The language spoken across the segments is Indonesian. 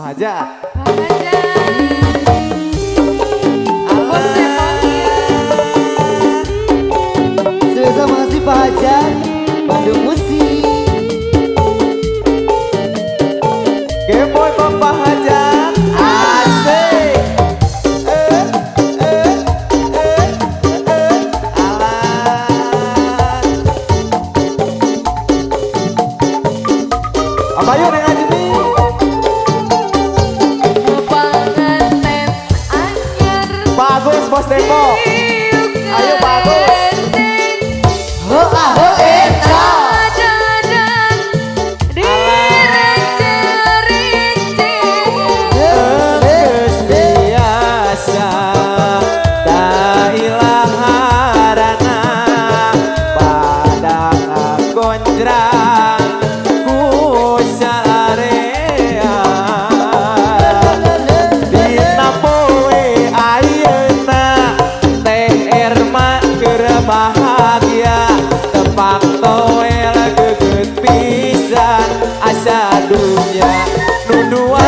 Hajat. Terima kasih Pak Hajat, Bandung Musik. Game Boy Bapak Hajat. Asik. Apa yuk yang aja nih? Bagus Bos Tempo. Ayo bagus. Bahagia tepak toel geget pisan asa dunya nudua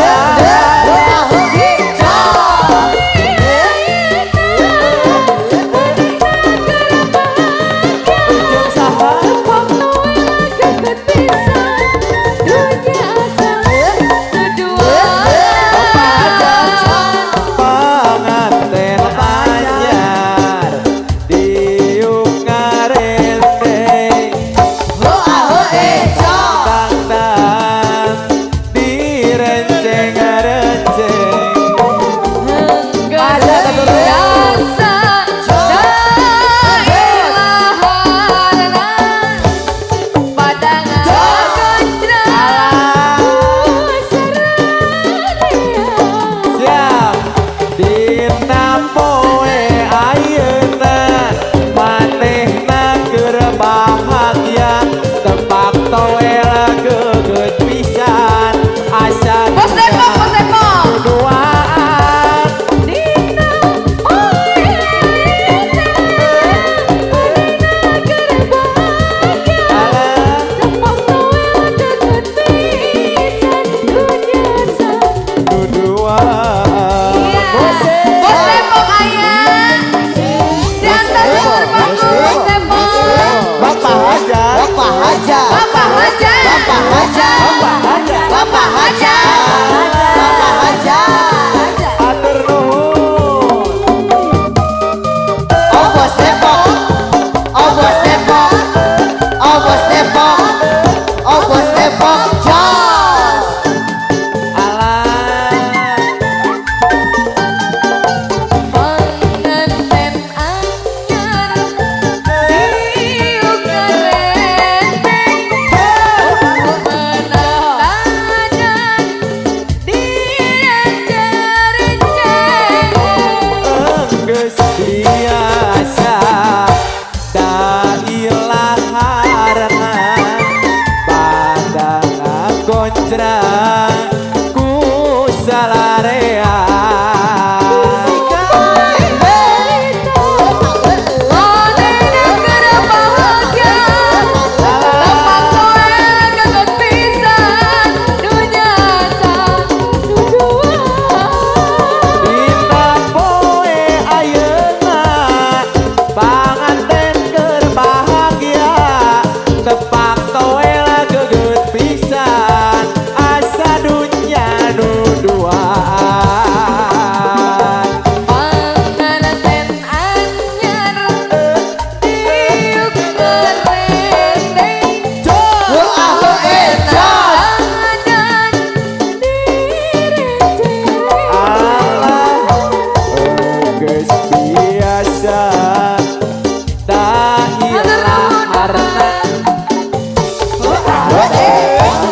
bahagia tepak toel geget pisan asa duaan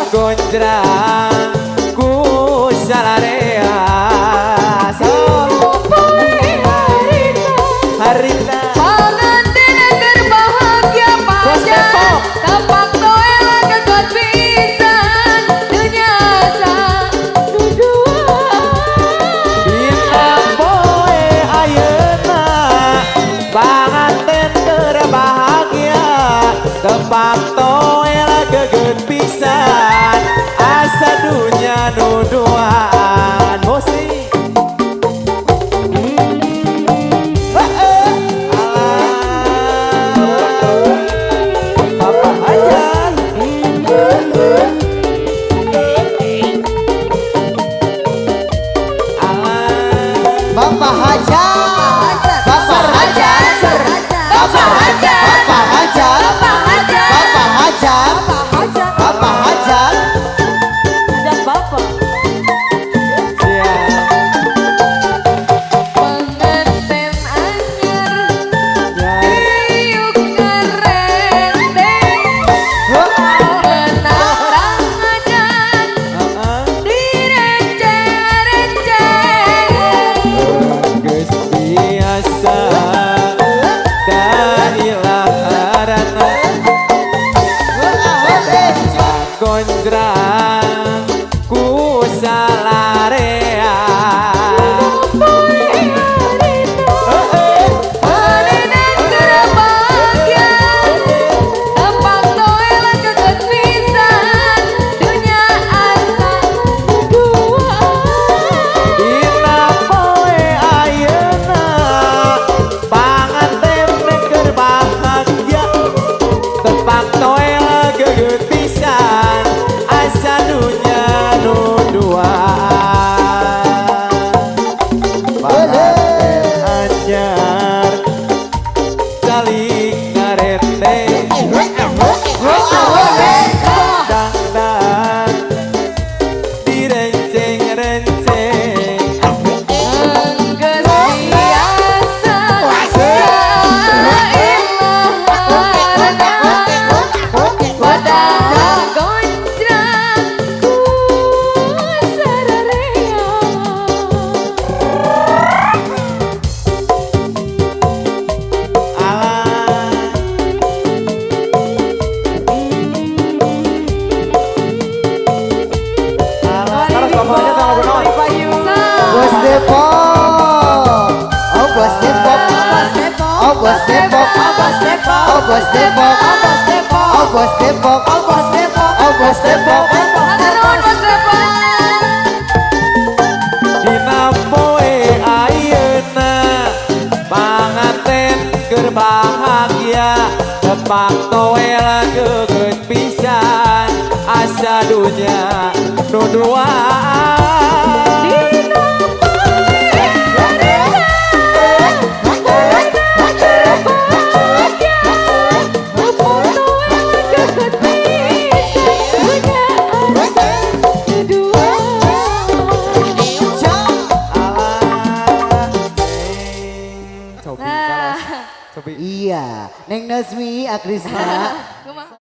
ku salarea ku salarea harita panganten keur bahagia panjang tapak toel geget pisan dunya sadudua dina poe ayeuna panganten keur bahagia tepak toel geget pisan asa bos Depok, oh bos Depok, oh bos Depok, oh bos Depok, Matur nuwun Bos Depok. Dina poe ayeuna panganten keur bahagia tepak toel geget pisan asa dunya nu duaan. Dina poe Cobi, Nah, cobi. Iya, Neng Nasmi, Akrisna. kumaha?